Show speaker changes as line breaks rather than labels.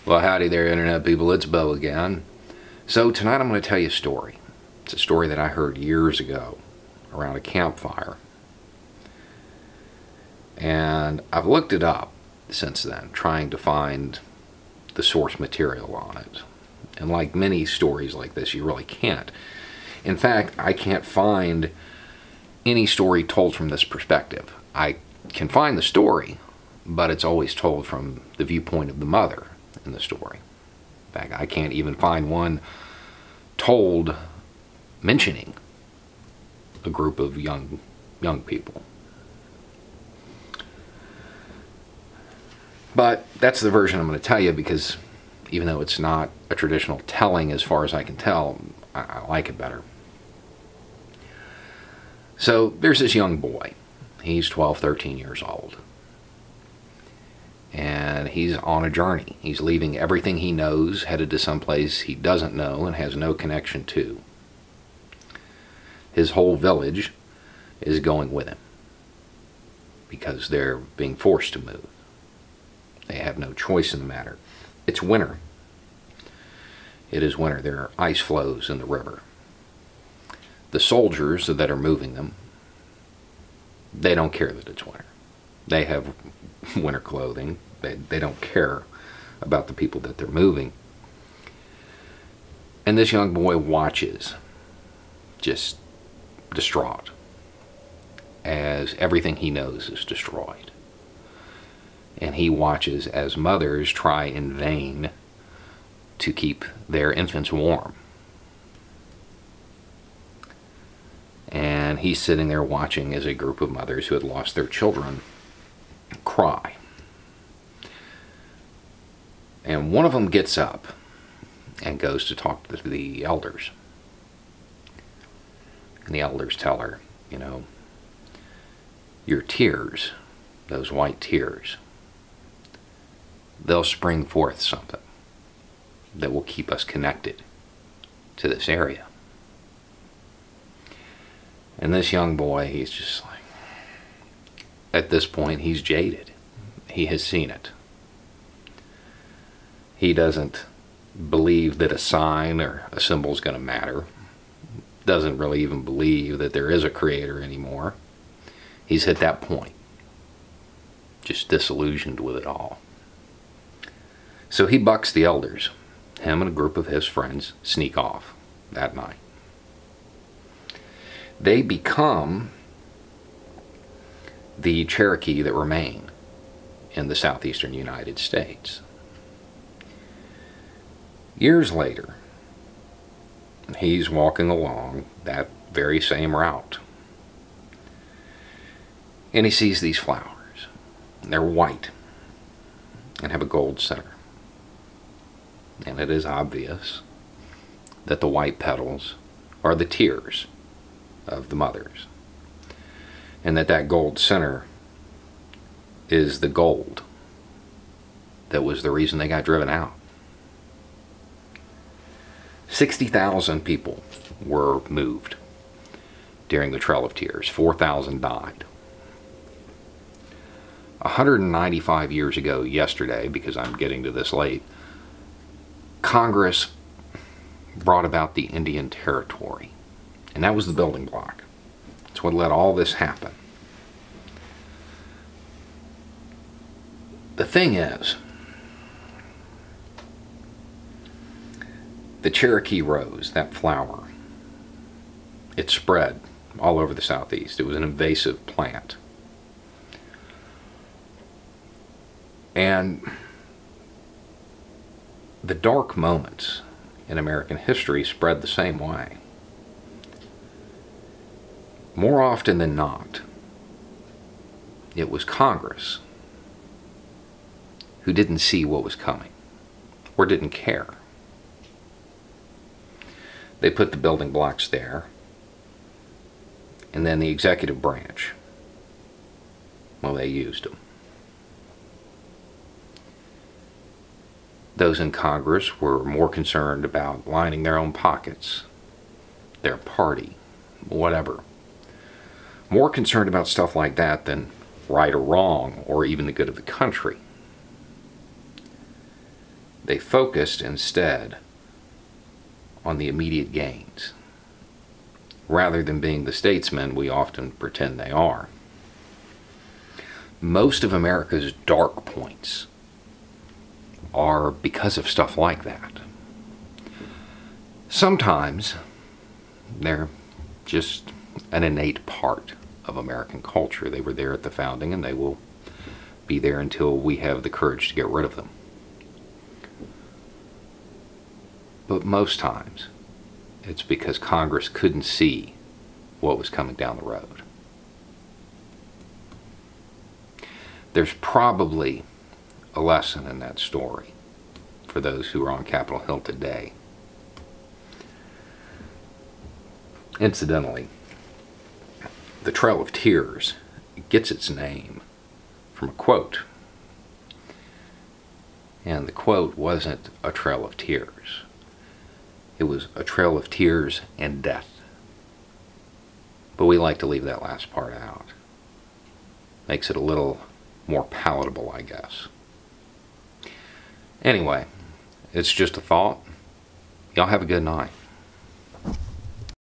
Well, howdy there, Internet people. It's Beau again. So tonight I'm going to tell you a story. It's a story that I heard years ago around a campfire. And I've looked it up since then, trying to find the source material on it. And like many stories like this, you really can't. In fact, I can't find any story told from this perspective. I can find the story, but it's always told from the viewpoint of the mother in the story. In fact, I can't even find one told mentioning a group of young people. But that's the version I'm going to tell you, because even though it's not a traditional telling as far as I can tell, I like it better. So there's this young boy. He's 12, 13 years old. And he's on a journey. He's leaving everything he knows, headed to someplace he doesn't know and has no connection to. His whole village is going with him because they're being forced to move. They have no choice in the matter. It's winter. It is winter. There are ice floes in the river. The soldiers that are moving them, they don't care that it's winter. They have winter clothing. They don't care about the people that they're moving. And this young boy watches, just distraught, as everything he knows is destroyed. And he watches as mothers try in vain to keep their infants warm. And he's sitting there watching as a group of mothers who had lost their children cry. And one of them gets up and goes to talk to the elders. And the elders tell her, you know, your tears, those white tears, they'll spring forth something that will keep us connected to this area. And this young boy, he's just like, at this point, he's jaded. He has seen it. He doesn't believe that a sign or a symbol is going to matter. Doesn't really even believe that there is a creator anymore. He's hit that point. Just disillusioned with it all. So he bucks the elders. Him and a group of his friends sneak off that night. They become the Cherokee that remain in the southeastern United States. Years later, he's walking along that very same route. And he sees these flowers. They're white and have a gold center. And it is obvious that the white petals are the tears of the mothers. And that gold center is the gold that was the reason they got driven out. 60,000 people were moved during the Trail of Tears. 4,000 died. 195 years ago yesterday, because I'm getting to this late, Congress brought about the Indian Territory. And that was the building block. It's what let all this happen. The thing is, the Cherokee rose, that flower, it spread all over the southeast. It was an invasive plant. And the dark moments in American history spread the same way. More often than not, it was Congress who didn't see what was coming or didn't care. They put the building blocks there, and then the executive branch, well, they used them. Those in Congress were more concerned about lining their own pockets, their party, whatever. More concerned about stuff like that than right or wrong, or even the good of the country. They focused instead on the immediate gains, rather than being the statesmen we often pretend they are. Most of America's dark points are because of stuff like that. Sometimes they're just an innate part of American culture. They were there at the founding, and they will be there until we have the courage to get rid of them. But most times, it's because Congress couldn't see what was coming down the road. There's probably a lesson in that story for those who are on Capitol Hill today. Incidentally, the Trail of Tears gets its name from a quote. And the quote wasn't a trail of tears. It was a trail of tears and death. But we like to leave that last part out. Makes it a little more palatable, I guess. Anyway, it's just a thought. Y'all have a good night.